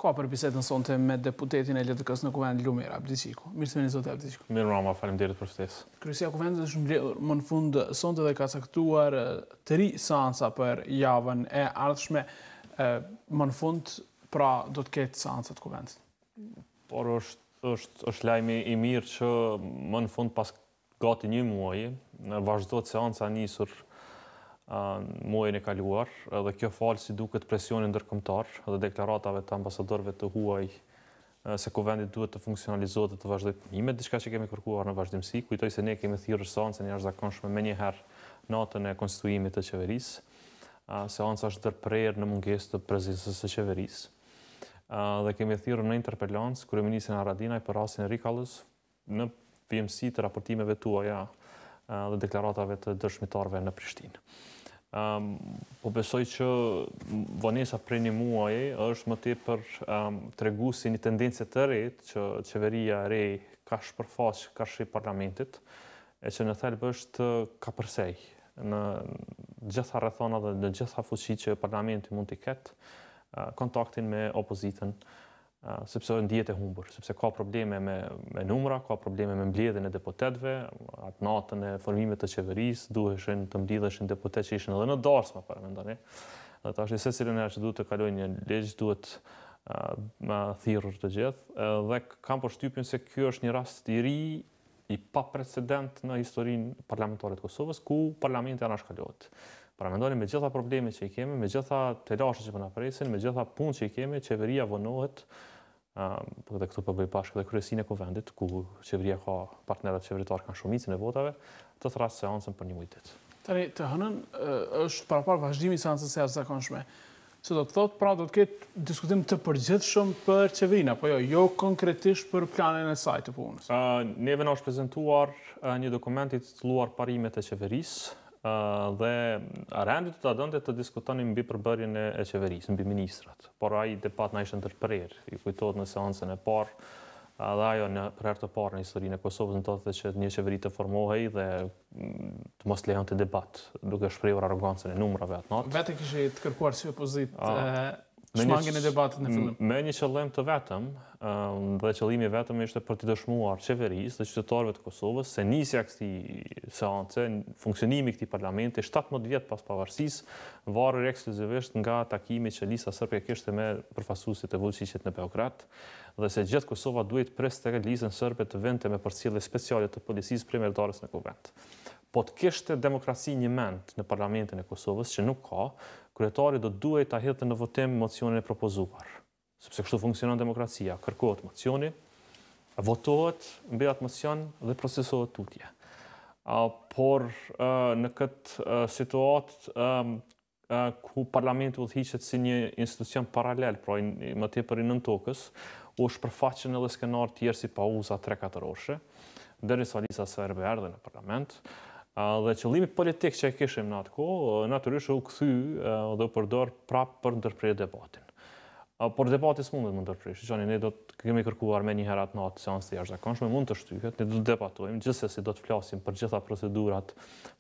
Ka për bisedën sonte me deputetin e LDK-s në kuvend Lumir, Abdixhiku. Mirë se vini zoti Abdixhiku. Mirë mbrëma, faleminderit për ftesë. Kryesia e Kuvendit është mbledhur më në fund sonte dhe ka caktuar 3 seanca për javën e ardhshme. Më në fund, pra, do të ketë seancat të Kuvendit. Por është lajmi i mirë që më në fund pas gati 1 muaji vazhdohet seanca nisur muajin e kaluar, dhe kjo falë si duket presionin ndërkombëtar dhe deklaratave të ambasadorëve të huaj se Kuvendi duhet të funksionalizohet dhe të vazhdojë punimet, diçka që kemi kërkuar në vazhdimsi. Kujtoj se ne kemi thirrur seancën jashtëzakonshme menjëherë natën e konstituimit të qeverisë. Seanca është ndërprerë në mungesë të prezencës së qeverisë. Dhe kemi thirrur në interpelancë kryeministrin Haradinaj për rastin e Rikallës në pjemësi të raportimeve tuaja dhe deklaratave të dëshmitarëve në Prishtinë. Po besoj që vonesa prej 1 muaji është më tepër treguesi një tendencë të re që qeveria e re ka shpërfaq karshi parlamentit, e që në thelb është ka përsej në gjitha rrethonat dhe në gjitha fuqitë që parlamenti mund t'i ketë kontaktin me opozitën, sepse ndihet e humbur, sepse ka probleme me numra, ka probleme me mbledhjen e deputetëve, atë natën e formimit të qeverisë duheshin të mbledheshin deputetë që ishin edhe në darsma para mendoni. Dhe tash secilën herë që duhet të kalojë një ligj duhet thirrur të gjithë, dhe kam përshtypjen se ky është një rast i ri i paprecedent në historinë parlamentare të Kosovës, ku parlamenti anashkalohet. Para mendoni me gjitha probleme që i kemi, me gjitha telashe që po na presin, me gjitha punë që i kemi, qeveria vonohet, dhe këtu po bëj bashkë dhe kryesinë e Kuvendit, ku qeveria ka partnerët qeveritar kanë shumicën e votave, të thras seancën për 1 muaj ditë. Tani të hënën është parapar vazhdimi i seancës së jashtëzakonshme. Se do të thotë, pra do të ketë diskutim të përgjithshëm për qeverinë, apo jo konkretisht për planin e saj të punës. Neve na është prezantuar një dokument i titulluar Parimet e qeverisë, dhe rendi do ta donte të diskutonin mbi përbërjen e qeverisë, mbi ministrat. Por ai debat na ishte ndërprerë. Ju kujtohet në seancën e parë, dhe ajo për herë të parë në historinë e Kosovës ndodhte që një qeveri të formohej dhe të mos lejonte debat, duke shprehur arrogancën e numrave atë natë. Vetë kishte të kërkuar si opozitë shmangjen e debatit në fillim. Me një qëllim të vetëm, dhe qëllimi vetëm ishte për të dëshmuar qeverisë dhe qytetarëve të Kosovës se nisja këtij seance, funksionimi i këtij parlamenti 17 vjet pas pavarësisë, varur ekskluzivisht nga takimi që Lista Sërbe kishte me përfaqësuesit e Vučićit në Beograd, dhe se gjithë Kosova duhet priste listën sërbe të vente me përcjellje speciale të policisë primërdarës në kuvend. Po të kishte demokraci një mend në parlamentin e Kosovës, që nuk ka, kryetari do duhet ta hedhte në votim mocionin e propozuar. Sepse kështu funksionon demokracia, kërkohet mocioni, votohet mbi atë mocion dhe procesohet tutje. Por në këtë situatë ku parlamenti udhëhiqet si një institucion paralel, pra më tepër i nën tokës, u shpërfaqen edhe skenar tjerë si pauza 3-4 orëshe, derisa Lista Sërbe erdhi në parlament. Dhe qëllimi politik që e kishim në atë kohë, natyrisht u kthy dhe u përdor prapë për ndërprerje debatin. Por debati s'mundet më ndërprerë. Shikoni, ne do të kemi kërkuar me një herë atë natë seancë të jashtëzakonshme, mund të shtyhet, ne do të debatojmë, gjithsesi do të flasim për gjitha procedurat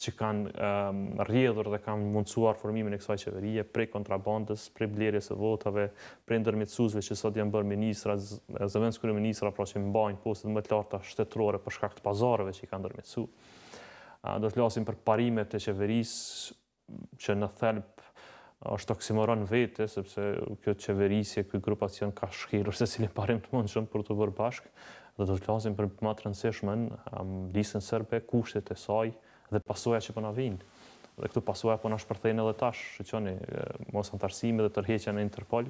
që kanë rrjedhur dhe kanë mundsuar formimin e kësaj qeverie, prej kontrabandës, prej blerjes së votave, prej ndërmjetësuesve që sot janë bërë ministra, zëvendës kryeministra, pra që mbajnë postet më të larta shtetërore për shkak të pazareve që i kanë ndërmjetësuar. Do të flasim për parimet e qeverisë që në thelb është oksimoron vete, sepse kjo qeverisje, ky grupacion ka shkelur secilin parim të mundshëm për të bërë bashkë, dhe do të flasim për më të rëndësishmen listën sërbe, kushtet e saj dhe pasojat që po na vijnë. Dhe këtu pasojat po na shpërthejnë edhe tash, shikoni, mos antarësimi dhe tërheqja në Interpol,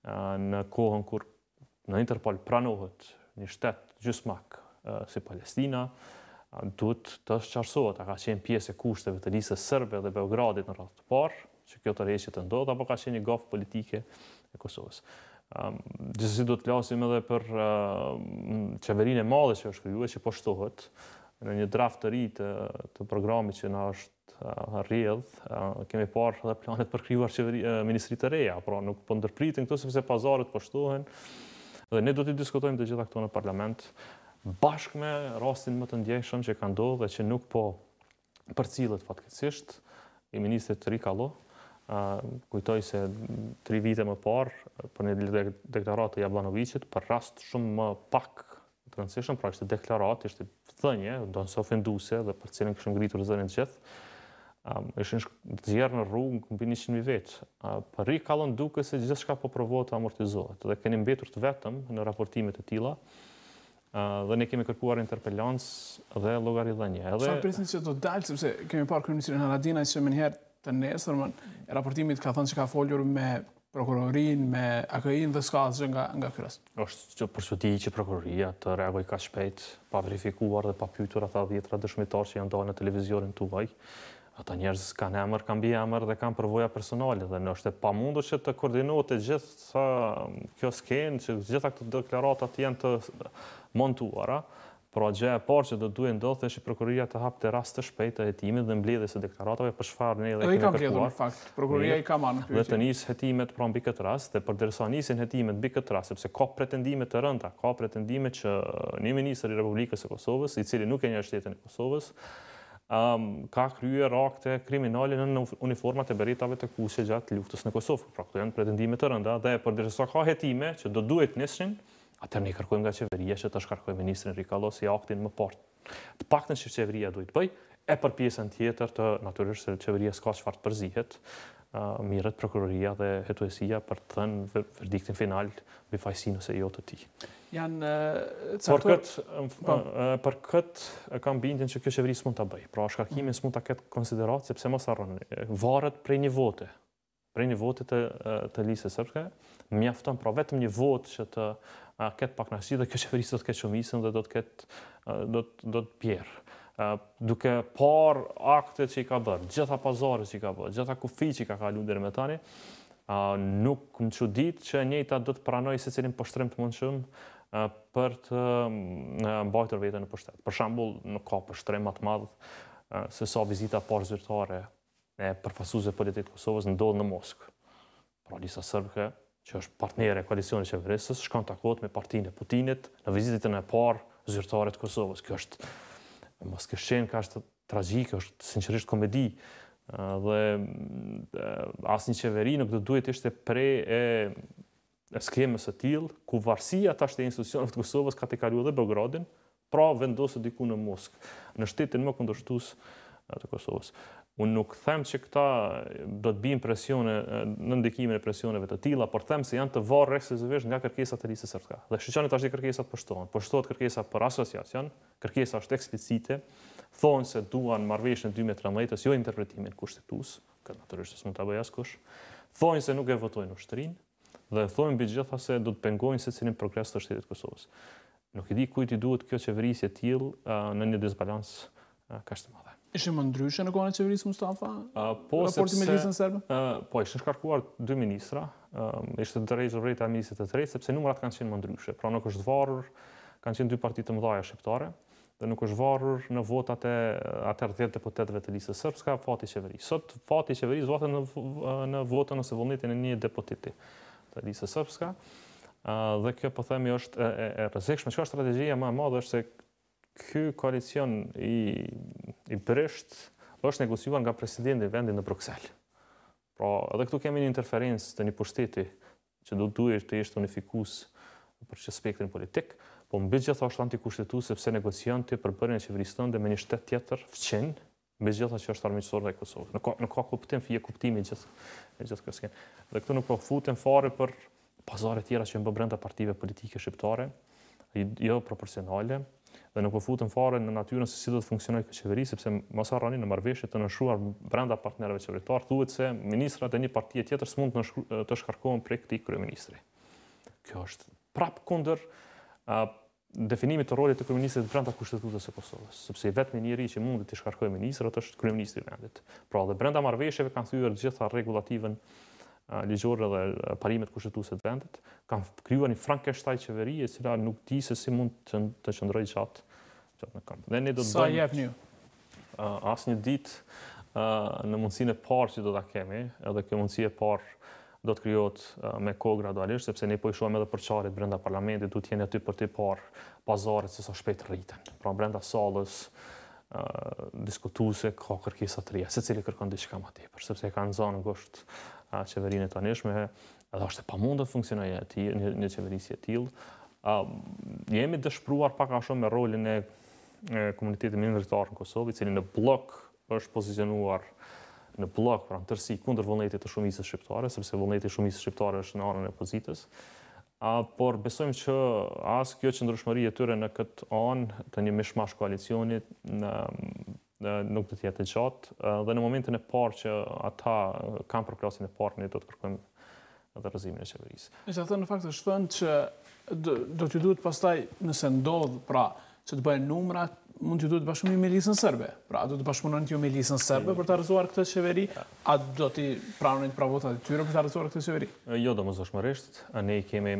në kohën kur në Interpol pranohet një shtet gjysmak si Palestina, duhet të qartësohet, a ka qenë pjesë e kushteve të listës sërbe dhe Beogradit në radhë të parë, që kjo tërheqje të ndodhë, apo ka qenë një gafë politike e Kosovës. Gjithsesi do të flasim edhe për qeverinë e madhe që është krijuar, që po shtohet në një draft të ri të programit që na është rrjedh, kemi parë edhe planet për krijuar ministri të reja, pra nuk po ndërpritin këto sepse pazaret po shtohen. Dhe ne do të diskutojmë të gjitha këto në parlament, bashkë me rastin më të ndjeshëm që ka ndodhur dhe që nuk po përcillet fatkeqësisht i ministrit Rikalo. Kujtoj se 3 vite më parë për një deklaratë të Jablanovicit për rast shumë më pak të rëndësishëm, pra ishte deklaratë, ishte thënie, do nëse ofenduese dhe për cilën kishim ngritur zërin të gjithë. Ishin zjerë në rrugë mbi 100.000 vetë. Për Rikallon duke se gjithçka po provohet të amortizohet dhe keni mbetur të vetëm në raportimet e tilla. Dhe ne kemi kërkuar interpelancë dhe llogaridhënie. Çfarë presin që do dalë, sepse kemi parë kryeministrin Haradinaj që më njëherë të nesërmën raportimit ka thënë që ka folur me prokurorin, me AKI-n dhe s'ka asgjë nga ky rast. Është që përshëti që prokuroria të reagoj ka shpejt, pa verifikuar dhe pa pyetur ata 10 dëshmitar që janë dalë në televizionin tuaj. Ata njerëz kanë emër, kanë mbiemër dhe kanë përvoja personale dhe është e pamundur që të koordinohet gjithë kjo skenë, që gjitha këto deklaratat janë të montuara. Pra gjë e parë që do duhet ndodhte është prokuroria të hapte rast të shpejtë të hetimit dhe mbledhjes së deklaratave për çfarë ne edhe kemi kërkuar. Në fakt, prokuroria i ka marrë në pyetje. Dhe të nis hetimet pra mbi këtë rast, dhe përderisa nisin hetimet mbi këtë rast, sepse ka pretendime të rënda, ka pretendime që një ministër i Republikës së Kosovës, i cili nuk e njeh shtetin e Kosovës, ka kryer akte kriminale në uniformat e beretave të kuqe gjatë luftës në Kosovë. Pra këto janë pretendime të rënda dhe përderisa ka hetime që do duhet nishin, atëherë ne kërkojmë nga qeveria që të shkarkojë ministrin Rikalo si aktin më parë. Të paktën që qeveria duhet bëj, e për pjesën tjetër të natyrisht se qeveria s'ka çfarë të përzihet, mirët prokuroria dhe hetuesia për të thënë verdiktin final mbi fajësinë ose jo të tij. Për këtë kam bindjen që kjo qeveri s'mund ta bëj. Pra shkarkimin s'mund ta ketë konsiderat sepse mos harroni, varet prej një vote. Prej një vote të listës sërbëse, mjafton pra vetëm një votë që të ketë pakënaqësi dhe kjo qeveri do të ketë shumicën dhe do të bjerë. Duke parë aktet që i ka bërë, gjitha pazaret që i ka bërë, gjitha kufi që i ka kaluar deri më tani, nuk më çudit që e njëjta do të pranojë secilin poshtrim të mundshëm për të mbajtur veten në pushtet. Për shembull, nuk ka poshtrim më të madh se sa vizita parë zyrtare e përfaqësuesve politik të Kosovës ndodh në Moskë. Pra lista sërbëke, që është partnere e koalicionit qeverisës, shkon takohet me partinë e Putinit në vizitën e parë zyrtare të Kosovës. Kjo është mos kjo skenë ka është tragjike, është sinqerisht komedi. Dhe asnjë qeveri nuk do duhet ishte prej e skemës së tillë, ku varësia tash të institucioneve të Kosovës ka të kaluar edhe Beogradin, pra vendosur diku në Moskë, në shtetin më kundërshtues të Kosovës. Unë nuk them që këta do të bijnë presione në ndikimin e presioneve të tilla, por them se janë të varur ekskluzivisht nga kërkesat e listës së dhe shqyroni tash kërkesat poshtohen. Poshtohet kërkesa për asociacion, kërkesa është eksplicite, thonë se duan marrëveshjen 2013-s, jo interpretimin kushtetues, këtë natyrisht s'mund ta bëj askush. Thonë se nuk e votojnë ushtrinë dhe thonë mbi gjitha se do të pengojnë secilin progres të shtetit të Kosovës. Nuk e di kujt i duhet kjo qeverisje e tillë në një disbalancë kaq të madhe. Ishte më ndryshe në kohën e qeverisë Mustafa? Raporti me listën serbe? Po, ishin shkarkuar 2 ministra, ishte drejtë vrejta e ministrit të tretë, sepse numrat kanë qenë më ndryshe. Pra nuk është varur, kanë qenë 2 parti të mëdha shqiptare, dhe nuk është varur në votat e atëherë 10 deputetëve të listës sërbëse, fati i qeverisë. Sot fati i qeverisë votet në votën ose vullnetin e një deputeti të listës sërbëse. Dhe kjo po themi është e rrezikshme. Çka strategjia më e madhe është se ky koalicion i brisht është negociuar nga presidenti i vendit në Bruksel. Pra, edhe këtu kemi një interferencë të një pushteti që do duhet të ishte unifikues për çdo spektrin politik, po mbi gjitha është antikushtetues sepse negocion të përbërjen e qeverisë tënde me një shtet tjetër fqin, mbi gjitha që është armiqësor ndaj Kosovës. Nuk ka kuptim fije kuptimi gjithë kjo skenë. Dhe këtu nuk po futen fare për pazare tjera që janë brenda partive politike shqiptare, jo proporcionale, dhe nuk po futen fare në natyrën se si do të funksionojë kjo qeveri, sepse mos harroni në marrëveshje të nënshruar brenda partnerëve qeveritar thuhet se ministrat e një partie tjetër s'mund të shkarkohen prej këtij kryeministri. Kjo është prap kundër definimit të rolit të kryeministrit brenda Kushtetutës së Kosovës, sepse vetëm njeri që mund të shkarkojë ministrat është kryeministri i vendit. Pra dhe brenda marrëveshjeve kanë thyer të gjitha rregullativën ligjore dhe parimet kushtetuese të vendit, kanë krijuar një Frankenstein qeveri e cila nuk di se si mund të qëndrojë gjatë në kamp. Dhe ne do të sa jepni ju? Asnjë ditë në mundësinë e parë që do ta kemi, edhe kjo mundësi e parë do të krijohet me kohë gradualisht, sepse ne po i shohim edhe përçarjet brenda parlamentit, du të jenë aty për të parë pazaret se sa shpejt rriten. Pra brenda sallës diskutuese ka kërkesa të reja, secili kërkon diçka më tepër, sepse e kanë zonë ngusht qeverinë e tanishme, edhe është e pamundur të funksionojë një qeveri si e tillë. Jemi dëshpëruar pak a shumë me rolin e komunitetit minoritar në Kosovë, i cili në blok është pozicionuar në blok pra në tërësi kundër vullnetit të shumicës shqiptare, sepse vullneti i shumicës shqiptare është në anën e opozitës. Por besojmë që as kjo qëndrueshmëri e tyre në këtë anë të një mishmash koalicioni nuk do të jetë e gjatë, dhe në momentin e parë që ata kanë përplasin e parë, ne do të kërkojmë edhe rrëzimin e qeverisë. Nëse atë në fakt është thënë që do t'ju duhet pastaj nëse ndodh pra që të bëhen numrat, mund t'ju duhet bashkëpunimi me lisën serbe. Pra do të bashkëpunoni t'ju me lisën serbe për të arzuar këtë qeveri, a do t'i pranoni të pravotat e tyre për të arzuar këtë qeveri? Jo, domosdoshmërisht, ne kemi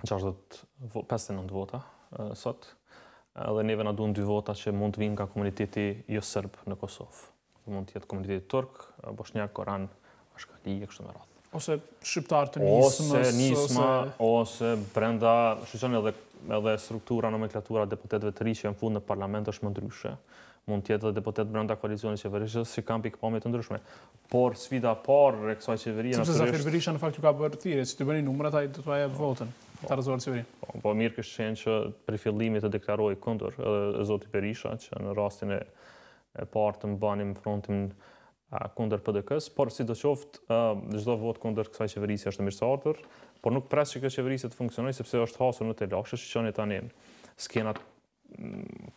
59 vota sot, dhe neve na duhen 2 vota që mund të vinë nga komuniteti jo serb në Kosovë. Mund të jetë komuniteti turk, bosnjak, koran, ashkali e kështu me radhë. Ose shqiptar të nismës, ose brenda, shqyqon edhe struktura, nomenklatura deputetëve të ri që janë fund në parlament është më ndryshe. Mund të jetë edhe deputet brenda koalicionit qeverisës që kanë pikpamje të ndryshme. Por sfida parë e kësaj qeverie sepse Zafir Berisha në fakt ju ka bërë thirrje, që të bëni numrat, ai do t'ua jap votën për ta arzuar qeverinë. Po mirë kështë qenë që për fillimit të deklaroj kundër edhe zoti Berisha, që në rastin e parë të mbanim frontin kundër PDK-s, por sidoqoftë çdo vot kundër kësaj qeverisë është mirëseardhur, por nuk pres që kjo qeverisë të funksionojë sepse është hasur në telashe, shqoni tani skenat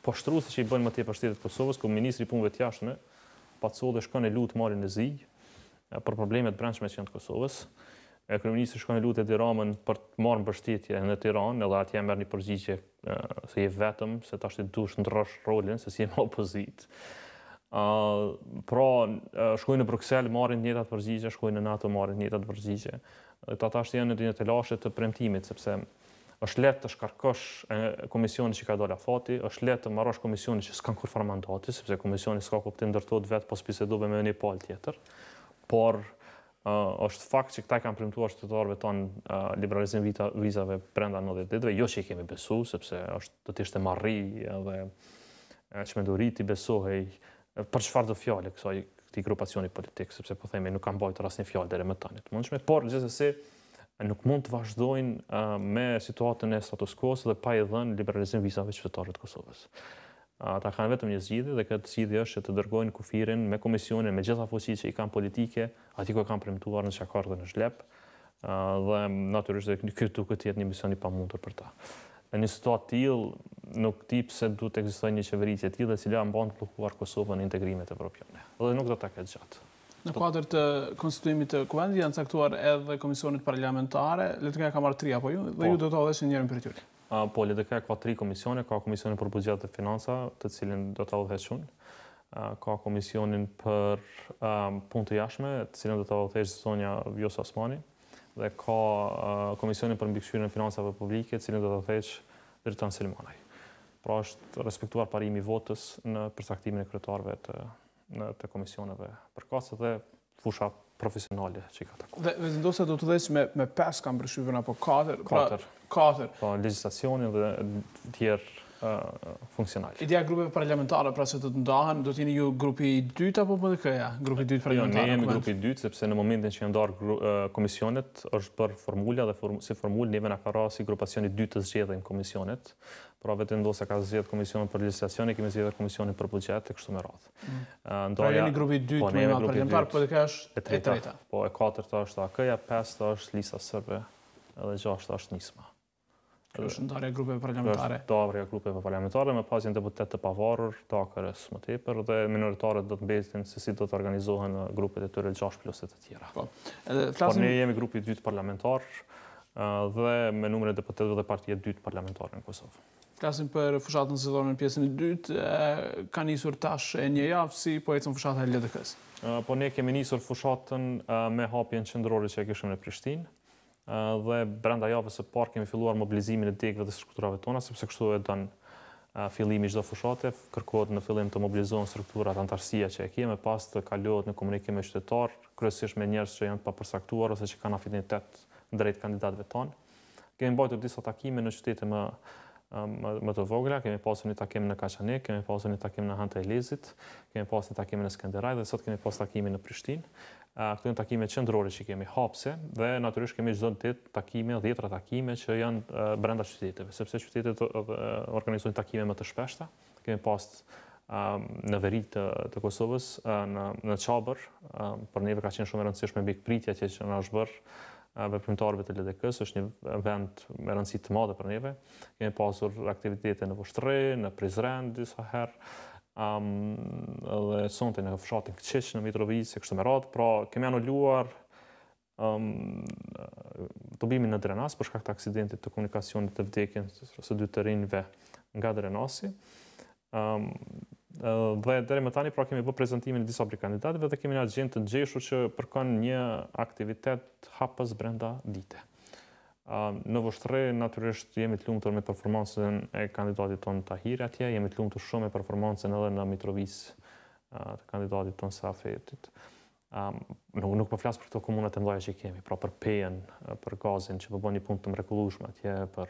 poshtruese që i bëjnë më tepër shtetet e Kosovës, ku ministri i punëve të jashtme pacolli shkon e lut marrin në zi për problemet brendshme që janë të Kosovës. Kryeministri shkon e lut Edi Ramën për të marrë mbështetje në Tiranë, edhe atje merr një përgjigje se je vetëm, se tash ti duhesh ndrosh rolin se si je në opozitë. Pra, shkojnë në Bruxelles, marrin të njëjtat përgjigje, shkojnë në NATO, marrin të njëjtat përgjigje. Ata janë në një telashe të premtimit, sepse është lehtë të shkarkosh komisionin që ka dalë afati, është lehtë të marrësh komisionin që s'kan kurfar mandati, sepse komisioni s'ka kuptim ndërtohet vetë pas bisedove me një palë tjetër. Por është fakt që këta kanë premtuar qytetarëve tonë liberalizim vizave brenda 90 ditëve, jo që i kemi besu, sepse do të ishte marrri edhe çmenduri i besohej për çfarë do fjalë këtij grupacioni politik, sepse po themi nuk kanë mbajtur asnjë fjalë deri më tani të mundshme, por gjithsesi nuk mund të vazhdojnë me situatën e status quo-s dhe pa i dhënë liberalizim vizave qytetarëve të Kosovës. Ata kanë vetëm një zgjidhje dhe këtë zgjidhje është që të dërgojnë kufirin me komisionin, me gjitha fuqitë që i kanë politike, aty ku kanë premtuar në Çakar dhe në Zhlep, dhe natyrisht ky duket të jetë një mision i pamundur për ta. Në një situatë tillë nuk di pse duhet të ekzistojë një qeveri e tillë e cila mban të bllokuar Kosovën në integrimet evropiane. Dhe nuk do ta ketë gjatë. Në kuadër të konstituimit të kuvendit janë caktuar edhe komisionet parlamentare, LDK ka marrë 3 apo ju, dhe ju do të udhëheqni njërin prej tyre. Po LDK ka 3 komisione, ka komisionin për buxhet dhe financa, të cilin do ta udhëheq unë. Ka komisionin për punë të jashtme, të cilin do ta udhëheq zonja Vjosa Osmani, dhe ka komisionin për mbikëqyrjen e financave publike, të cilin do ta udhëheq Dritan Selmanaj. Pra është respektuar parimi i votës në përcaktimin e kryetarëve të komisioneve përkatëse dhe fusha profesionale që i ka takuar. Dhe vendosa do të udhëheq me 5 kam përshtypjen apo 4? 4. Po legjislacionin dhe tjerë funksional. Ideja grupeve parlamentare pra që të ndahen, do t'jeni ju grupi i dytë apo PDK-ja? Grupi i dytë parlamentare? Jo, ne jemi grupi i dytë, sepse në momentin që janë ndarë komisionet, është bërë formula dhe si formulë neve na ka ra si grupacioni i dytë të zgjedhjen komisionet. Pra vetëm ndoshta ka zgjedh komisionin për legjislacion, kemi zgjedhur komisionin për buxhet e kështu me radhë. Pra jeni grupi i dytë më i madh parlamentar, PDK është e treta. Po e katërta është AK-ja, 5-ta është Lista Serbe, edhe 6-ta është Nisma. Kjo është ndarja e grupeve parlamentare. Ndarja e grupeve parlamentare, më pas janë deputet të pavarur, të AKR-s më tepër, dhe minoritarët do të mbesin se si do të organizohen grupet e tyre 6 plus të tjera. Por ne jemi grupi i dytë parlamentar dhe me numrin e deputetëve dhe partia e dytë parlamentare në Kosovë. Flasim për fushatën zgjedhore në pjesën e dytë, ka nisur tash e një javë si po ecën fushata e LDK-s. Po ne kemi nisur fushatën me hapjen qendrore që e kishim në Prishtinë. Dhe brenda javës së parë kemi filluar mobilizimin e degëve dhe strukturave tona, sepse kështu e don fillimi çdo fushate, kërkohet në fillim të mobilizohen strukturat antarësia që e kemi, pas të kalohet në komunikim me qytetar, kryesisht me njerëz që janë të papërcaktuar ose që kanë afinitet drejt kandidatëve tonë. Kemi mbajtur disa takime në qytete më të vogla, kemi pasur një takim në Kaçanik, kemi pasur një takim në Han të Elezit, kemi pasur një takim në Skënderaj dhe sot kemi pasur takimin në Prishtinë. Këto janë takime qendrore që kemi hapse dhe natyrisht kemi çdo ditë takime, 10 takime që janë brenda qyteteve, sepse qytetet organizojnë takime më të shpeshta. Kemi pasur në veri të Kosovës, në Çabër, për neve ka qenë shumë e rëndësishme pikpritja që na është bërë veprimtarëve të LDK-s, është një vend me rëndësi të madhe për neve. Kemi pasur aktivitete në Vushtrri, në Prizren disa herë, dhe sonte në fshatin Këqiq në Mitrovice, kështu me radhë, pra kemi anuluar dobimin në Drenas për shkak të aksidentit të komunikacionit të vdekjen së 2 të rinjve nga Drenasi. Dhe deri më tani pra kemi bërë prezantimin e disa kandidatëve dhe kemi një agjendë të ngjeshur që përkon një aktivitet hapës brenda dite. Në Vushtrri natyrisht jemi të lumtur me performancën e kandidatit ton Tahiri atje, jemi të lumtur shumë me performancën edhe në Mitrovice të kandidatit ton Safetit. Nuk po flas për këto komunat e mëdha që kemi, pra për Pejen, për Gazin që po bën një punë të mrekullueshme atje, për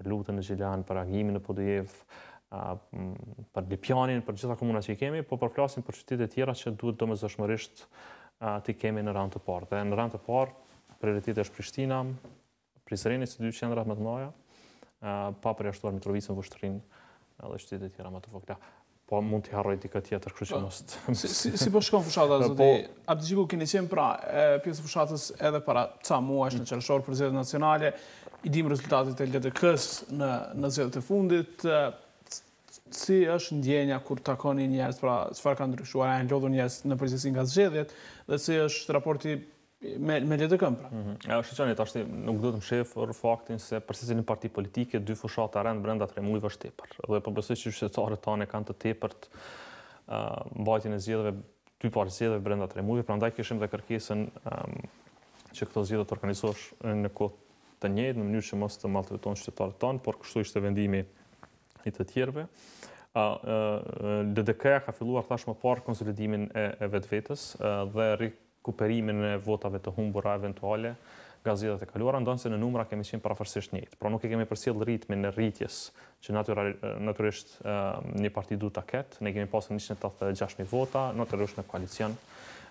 Lutën në Gjilan, për Agimin në Podujev, për Lipjanin, për gjitha komunat që i kemi, po përflasim për qytete tjera që duhet domosdoshmërisht t'i kemi në rand të parë. Dhe në rand të parë, prioriteti është Prishtina, Prizreni si 2 qendrat më të mëdha, pa përjashtuar Mitrovicën, Vushtrinë dhe qytetet tjera më të vogla. Po mund t'i harroj dikë tjetër, kështu që mos. Si po shkon fushata zoti Abdixhiku, keni qenë pra pjesë e fushatës edhe para ca muajsh në qershor për zgjedhjet nacionale, i dim rezultatet e LDK-s në zgjedhjet e fundit. Si është ndjenja kur takoni njerëz, pra çfarë ka ndryshuar, janë lodhur njerëz në përgjithësi nga zgjedhjet dhe si është raporti me LDK-n pra? Shqyqani, tash nuk duhet të mshef për faktin se për secilin parti politike 2 fushata rend brenda 3 muajve është tepër. Dhe po besoj që qytetarët tanë kanë të tepërt mbajtjen e zgjedhjeve, 2 parë zgjedhjeve brenda 3 muajve, prandaj kishim dhe kërkesën që këto zgjedhje të organizohen në kohë të njëjtë në mënyrë që mos të maltretohen qytetarët tanë, por kështu ishte vendimi i të tjerëve. LDK-ja ka filluar tash më parë konsolidimin e vetvetes dhe rekuperimin e votave të humbura eventuale nga zgjedhjet e kaluara, ndonse në numra kemi qenë parafërsisht njëjtë. Pra nuk e kemi përcjell ritmin e rritjes që natyrisht një parti duhet ta ketë. Ne kemi pasur 186.000 vota, natyrisht në koalicion,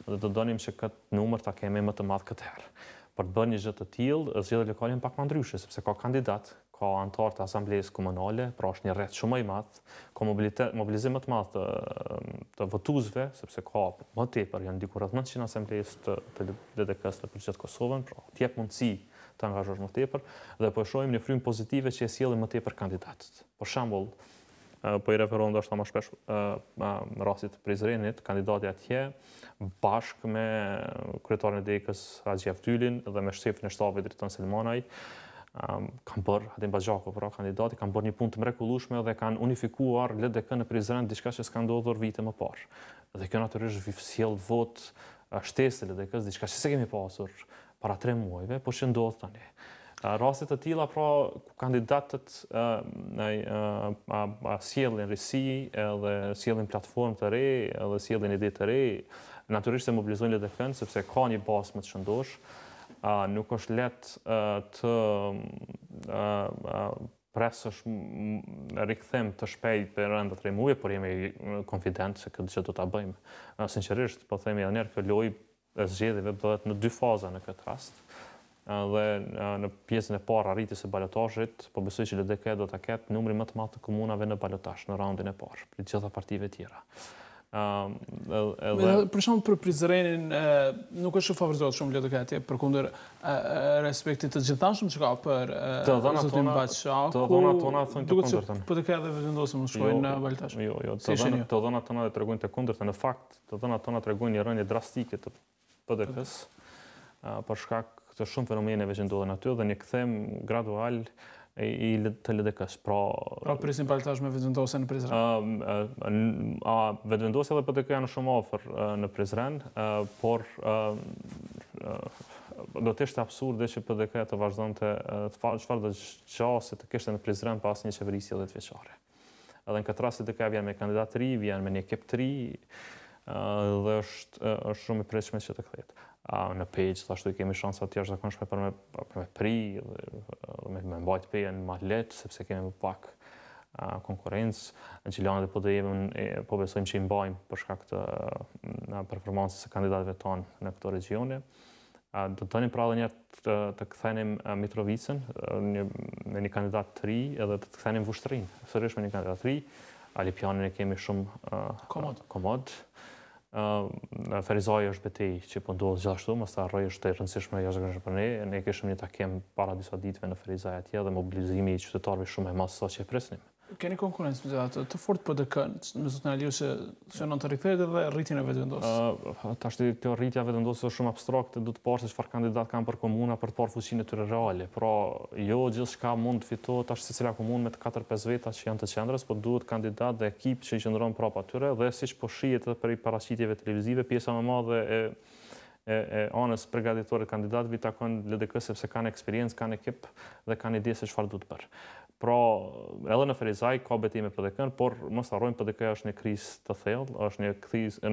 dhe do donim që këtë numër ta kemi më të madh këtë herë. Për të bërë një gjë të tillë, zgjedhjet lokale janë pak më ndryshe, sepse ka kandidat, ka antar të asamblesë komunale, pra është një rreth shumë më i madh, ka mobilizim më të madh të votuesve, sepse ka më tepër, janë diku rreth 900 asamblesë të LDK-s të përgjithë Kosovën, pra t'jep mundësi të angazhosh më tepër dhe po shohim një frymë pozitive që e sjellin më tepër kandidatët. Për shembull, po i referohem ndoshta më shpesh rastit të Prizrenit, kandidati atje bashkë me kryetarin e DK-s Haxhi Avdylin dhe me shefin e shtabit drejton Selmanaj, kanë bërë, Adem Baxhaku, pra kandidati, kanë bërë një punë të mrekullueshme dhe kanë unifikuar LDK në Prizren, diçka që s'ka ndodhur vite më parë. Dhe kjo natyrisht sjell votë shtesë të LDK-s, diçka që s'e kemi pasur para 3 muajve, por që ndodh tani. Raste të tilla, pra, ku kandidatët sjellin risi, edhe sjellin platformë të re, edhe sjellin ide të re, natyrisht se mobilizojnë LDK-n sepse ka një bazë më të shëndosh. Nuk është lehtë të presësh rikthem të shpejt për rreth 3 muaj, por jemi konfident se këtë gjë do ta bëjmë. Sinqerisht, po themi edhe kjo lojë e zgjedhjeve bëhet në 2 faza në këtë rast. Dhe në pjesën e parë arritjes së balotazhit, po besoj që LDK do ta ketë numrin më të madh të komunave në balotazh në raundin e parë, për të gjitha partive tjera. Për shembull për Prizrenin nuk është favorizohet shumë LDK atje përkundër respektit të gjithanshëm që ka për zotin Baxhaku. Të dhënat tona thonë të kundërtën. Po të ka edhe vendosur të shkojnë në balotazh. Jo, të dhënat tona tregojnë të kundërtën. Në fakt, të dhënat tona tregojnë një rënje drastike të PDK-s për shkak të shumë fenomeneve që ndodhen aty dhe një kthem gradual të LDK-s. Pra presin balotazh me vetvendosje në Prizren? Vetvendosja dhe PDK janë shumë afër në Prizren, por do të ishte absurde që PDK të vazhdonte çfarë do gjase të kishte në Prizren pas një qeverisje 10 vjeçare. edhe në këtë rast DK vjen me kandidat të ri, vjen me një ekip të ri, dhe është shumë i pritshme që të kthehet. Në page, ashtu i kemi shansa të jashtëzakonshme për me pri, me mbajt pejen më lehtë, sepse kemi më pak konkurrencë. Në Gjilanët e PD-jeve po besojmë që i mbajmë për shkak të performancës së kandidatëve tonë në këto regjione. Do të tënim pra edhe njerë të kthenim Mitrovicën me një kandidat të ri edhe të kthenim Vushtrinë, sërish me një kandidat të ri. Alipianin e kemi shumë komod. Ferizaj është betej që po ndodhë gjithashtu, mos ta harroj është e rëndësishme jashtëzakonisht për ne. Ne kishim një takim para disa ditëve në Ferizaj atje dhe mobilizimi i qytetarëve shumë e madh sa që e presnim. Keni konkurencë me të fort PD-k-n, me zotin Aliu që synon të rikthehet edhe rritjen e vetëvendosjes. Tash kjo rritja e vetëvendosjes është shumë abstrakte, duhet të parë se çfarë kandidat kanë për komuna për të parë fuqinë e tyre reale. Pra, jo gjithçka mund të fitohet tash secila komunë me 4-5 veta që janë të qendrës, por duhet kandidat dhe ekip që i qëndron prapa atyre dhe siç po shihet edhe për paraqitjeve televizive, pjesa më e madhe e anës përgatitore të kandidatëve i takon LDK sepse kanë eksperiencë, kanë ekip dhe kanë ide se çfarë duhet bërë. Pra, edhe në Ferizaj ka betejë me PD-k-n, por mos harrojmë PD-k është një krizë të thellë, është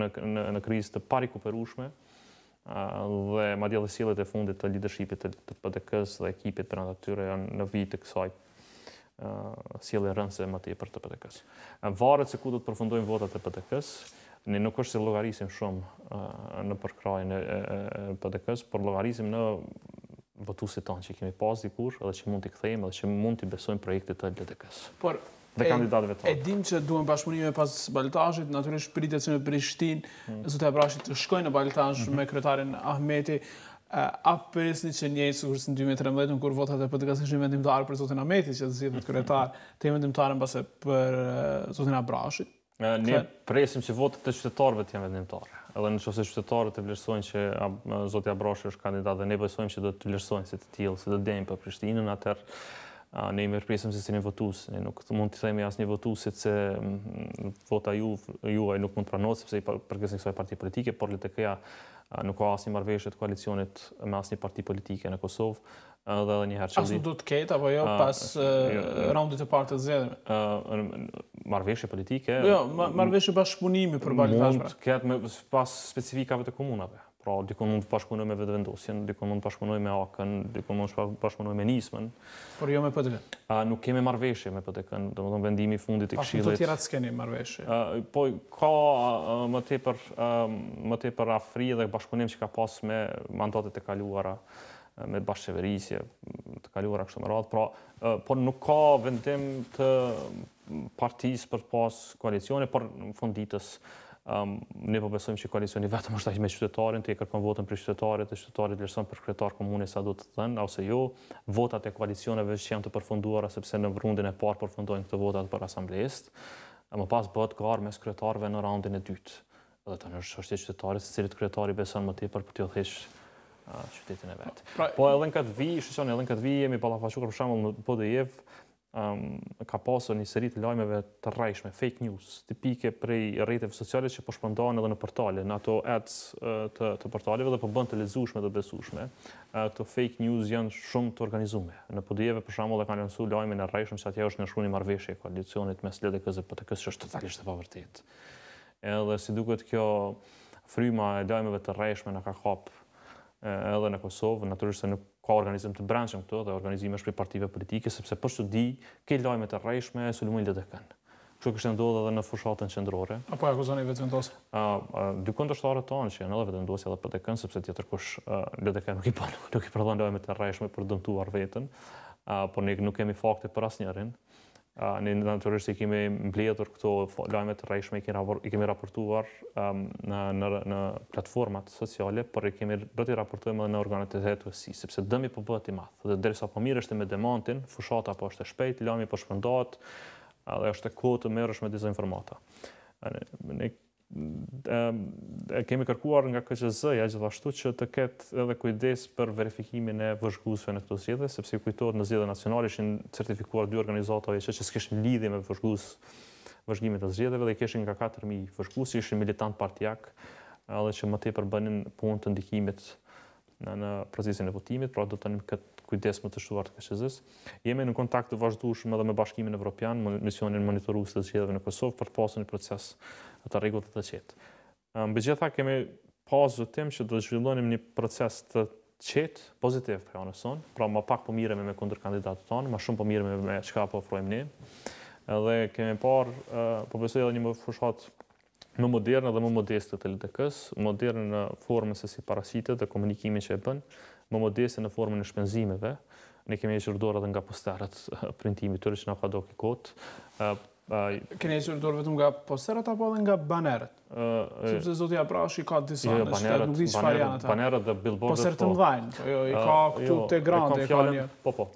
një krizë të parikuperueshme dhe madje edhe sjelljet e fundit të leadershipit të PD-k-s dhe ekipit brenda tyre janë në vijë të kësaj sjellje rëndëse më tepër të PD-k-s. Varet se ku do të përfundojnë votat e PD-k-s. Ne nuk është se llogarisim shumë në përkrajën e PD-k-s, por llogarisim në votuesit tanë që kemi pas dikur edhe që mund t'i kthejmë edhe që mund t'i besojmë projektit të LDK-s. Por dhe kandidatëve tanë. E dim që duhen bashkëpunime pas balotazhit, natyrisht pritet që në Prishtinë zoti Abrashi të shkojnë në balotazh me kryetarin Ahmeti. A presni që njëjtë sikur në 2013 kur votat e PD-k-s ishin vendimtare për zotin Ahmeti që zgjedhet kryetar, të vendimtare mbase për zotin Abrashi? Ne presim që votat e qytetarëve të jenë vendimtare. Edhe nëse qytetarët e vlerësojnë që zoti Abrashi është kandidat dhe ne besojmë që do të vlerësojnë si të tillë, se do të dejnë për Prishtinën, atëherë ne i mirëpresim se si një votues. Ne nuk mund të themi asnjë votuesit se vota juaj nuk mund të pranohet sepse i përgjegjësin kësaj parti politike, por LDK-ja nuk ka asnjë marrëveshje të koalicionit me asnjë parti politike në Kosovë. Edhe një herë qëllim. Nuk do të ketë apo jo pas raundit të parë të zgjedhjeve? Marrëveshje politike. Jo, marrëveshje bashkëpunimi për balotazh. Mund të ketë pas specifikave të komunave. Pra, dikon mund të bashkëpunoj me vetëvendosjen, dikon mund të bashkëpunoj me AK-n, dikon mund të bashkëpunoj me nismën. Por jo me PD-k. Nuk kemi marrëveshje me PD-k-n, domethënë vendimi i fundit i Këshillit. Pas të tjerat s'keni marrëveshje. Po ka më tepër afri dhe bashkëpunim që ka pas me mandatet e kaluara, me bashkëqeverisje të kaluara kështu me radhë. Pra, por nuk ka vendim të partisë për të pas koalicione, por në fund ditës ne po besojmë që koalicioni vetëm është ai me qytetarin, të i kërkon votën për qytetarit, dhe qytetarit vlerëson për kryetar komune sa do të thënë, ose jo, votat e koalicioneve që janë të përfunduara sepse në rundin e parë përfundojnë këto votat për asamblesë, më pas bëhet garë mes kryetarëve në raundin e dytë. Dhe tani është çështja e qytetarit, se cilit kryetari beson më tepër për t'u udhëheq qytetin e vet. Po edhe në këtë vijë, shqetësoni, edhe në këtë vijë jemi ballafaquar për shembull në PD-jev ka pasur një seri të lajmeve të rrejshme, fake news, tipike prej rrjeteve sociale që po shpërndahen edhe në portale, në ato ads të portaleve dhe po bën të lezueshme dhe besueshme. Këto fake news janë shumë të organizuara. Në PD-jeve për shembull kanë lansuar lajmin e rrejshëm se atje është ndeshur një marrëveshje e koalicionit mes LDK-s dhe PD-k-s që është totalisht e pavërtetë. Edhe si duket kjo fryma e lajmeve të rrejshme na ka kap edhe në Kosovë, natyrisht se nuk ka organizim të brendshëm këto dhe organizimi është prej partive politike, sepse për çudi ke lajme të rrejshme sulmojnë LDK-n. Kështu kishte ndodhur edhe në fushatën qendrore. Apo akuzoni vetëvendosje? Dy kundërshtarët tonë që janë edhe vetëvendosje edhe PD-k-n, sepse tjetër kush LDK nuk i prodhon lajme të rrejshme për dëmtuar veten, por ne nuk kemi fakte për asnjërin. Ne natyrisht i kemi mbledhur këto lajme të rrejshme, i kemi raportuar në platformat sociale, por i do t'i raportojmë edhe në organet e hetuesisë, sepse dëmi po bëhet i madh. Dhe derisa po mirështe me demantin, fushata po është e shpejtë, lajmi po shpërndahet, dhe është e kohë të merresh me dezinformata. Ne kemi kërkuar nga KQZ-ja gjithashtu që të ketë edhe kujdes për verifikimin e vëzhguesve në këto zgjedhje, sepse kujtohet në zgjedhjet nacionale ishin certifikuar 2 organizata që s'kishin lidhje me vëzhgimin e zgjedhjeve dhe kishin nga 4000 vëzhgues, ishin militant partijak, edhe që më tepër bënin punë të ndikimit në procesin e votimit, pra do të tani këtë kujdes më të shtuar të KQZ-s. Jemi në kontakt të vazhdueshëm edhe me Bashkimin Evropian, misionin monitorues të zgjedhjeve në Kosovë për të pasur një proces të rregullt të qetë. Megjithatë kemi pasur zotim që do të zhvillonim një proces të qetë, pozitiv për anës sonë, pra më pak po miremi me kundër kandidatët tonë, më shumë po miremi me çka po ofrojmë ne. Edhe kemi parë, po besoj edhe një më fushat më moderne dhe më modeste të LDK-s, moderne në formën se si paraqitet dhe komunikimin që e bën, më modeste në formën e shpenzimeve. Ne kemi hequr dorë edhe nga posterët printimi tyre që na ka doki kot. Keni hequr dorë vetëm nga posterët apo edhe nga banerët? Sepse zoti Abrashi ka disa në shtetë, nuk di çfarë janë ata. Banerët dhe billboardet. Posterët të mëdhenj, jo, i ka këtu te grande, ka një. Po,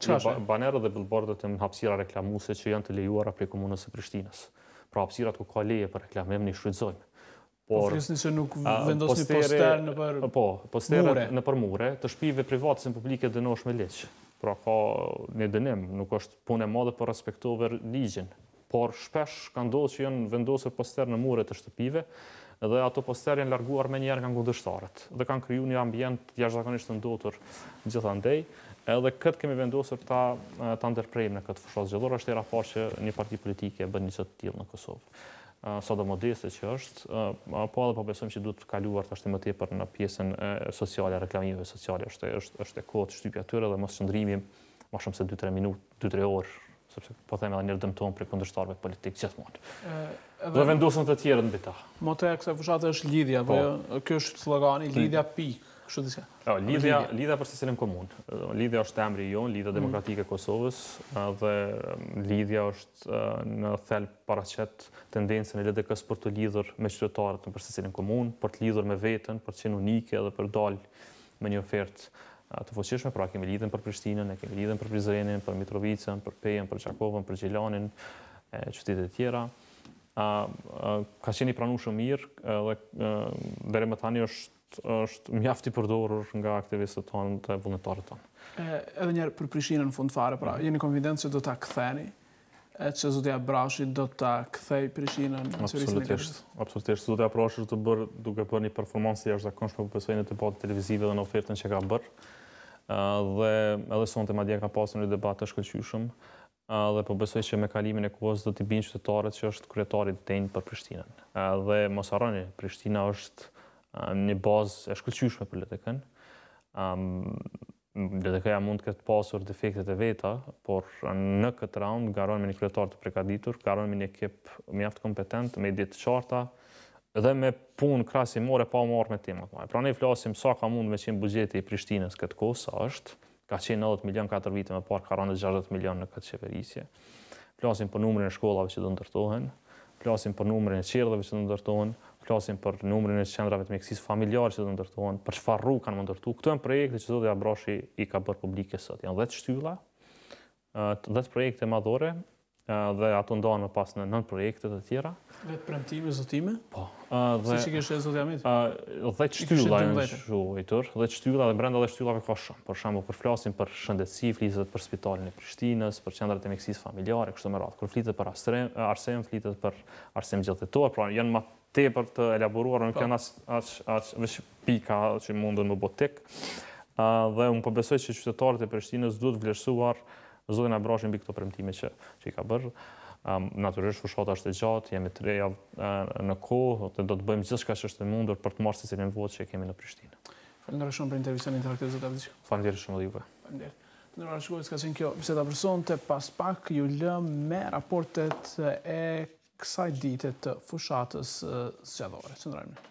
banerët dhe billboardet e hapësira reklamuese që janë të lejuara prej komunës së Prishtinës. Pra hapësirat ku ka leje për reklamim ne shfrytëzojmë. Po flisni se nuk vendosni poster në për Po, posterët në për mure, të shtëpive private se publike dënoshme ligj. Pra ka një dënim, nuk është punë e madhe për respektove ligjin. Por shpesh ka ndodhur që janë vendosur poster në mure të shtëpive dhe ato poster janë larguar më njëherë nga kundërshtarët dhe kanë krijuar një ambient jashtëzakonisht të ndotur gjithandej. Edhe këtë kemi vendosur ta ndërprejmë në këtë fushat zgjedhore, është era parë që një parti politike bën një çështë të tillë në Kosovë. Sa do modeste që është, po edhe po besojmë që duhet të kaluar tash më tepër në pjesën sociale, reklamimeve sociale, është e kohë të shtypja tyre dhe mos qëndrimi më shumë se 2-3 minutë, 2-3 orë, sepse po them edhe një dëmton për kundërshtarëve politik gjithmonë. Do vendosën të tjerë mbi ta. Moto e kësaj fushate është lidhja, apo jo? Ky është slogani, lidhja pikë. Kështu diçka. Lidhja për secilin komun. Lidhja është emri jon, Lidhja Demokratike e Kosovës dhe lidhja është në thelb paraqet tendencën e LDK-s për të lidhur me qytetarët në për secilin komun, për të lidhur me veten, për të qenë unike dhe për dalë me një ofertë të fuqishme, pra kemi lidhjen për Prishtinën, kemi lidhjen për Prizrenin, për Mitrovicën, për Pejën, për Çakovën, për Gjilanin, qytetet e tjera. Ka qenë i pranueshëm mirë dhe deri më tani është mjaft i përdorur nga aktivistët tonë dhe vullnetarët tonë. Edhe njerë për Prishtinën në fund fare, pra jeni konfident që do ta ktheni, që zoti Abrashi do ta kthej Prishtinën në qeverisin e KQZ-s? Absolutisht. Zoti Abrashi është bërë duke bërë një performancë jashtëzakonshme për besoj në debatet televizive dhe në ofertën që ka bërë. Dhe edhe sonte madje ka pasur një debat të shkëlqyeshëm. Dhe po besoj që me kalimin e kohës do t'i binë qytetarët që është kryetari i denjë për Prishtinën. Dhe mos harroni, Prishtina është një bazë e shkëlqyeshme për LDK-n. LDK-ja mund të ketë pasur defektet e veta, por në këtë raund garon me një kryetar të përgatitur, garon me një ekip mjaft kompetent, me ide të qarta dhe me punë krahasimore pa marrë me temat. Pra ne flasim sa ka mund me qenë buxheti i Prishtinës këtë kohë, sa është, ka qenë 90 milion 4 vite më parë, ka rënë 60 milion në këtë qeverisje. Flasim për numrin e shkollave që do ndërtohen, flasim për numrin e qerdhave që do ndërtohen, flasim për numrin e qendrave të mjekësisë familjare që do ndërtohen, për çfarë rrugë kanë ndërtuar. Këto janë projekte që zoti Abrashi i ka bërë publike sot. Janë 10 shtylla, 10 projekte madhore dhe ato ndahen më pas në 9 projekte të tjera. Vetë premtime, zotime? Po. Si që kishte zoti Hamit? 10 shtylla janë quajtur, 10 shtylla dhe brenda 10 shtyllave ka shumë. Për shembull, kur flasim për shëndetësi, flitet për spitalin e Prishtinës, për qendrat e mjekësisë familjare, kështu me radhë. Kur flitet për arsem, flitet për arsem gjithëtor, pra janë më tepër të elaboruar, nuk janë as veç pika që mundën më botek. Dhe unë po besoj që qytetarët e Prishtinës duhet vlerësuar zotin Abrashin mbi këto premtime që i ka bërë. Natyrisht fushata është e gjatë, jemi 3 javë në kohë dhe do të bëjmë gjithçka që është e mundur për të marrë secilin votë që kemi në Prishtinë. Faleminderit shumë për intervistin interaktiv zot Abdixhiku. Faleminderit shumë edhe juve. Faleminderit. Të nderuar shikues, ka qenë kjo biseda personte, pas pak ju lëm me raportet e kësaj dite të fushatës zgjedhore. Qëndrojmë.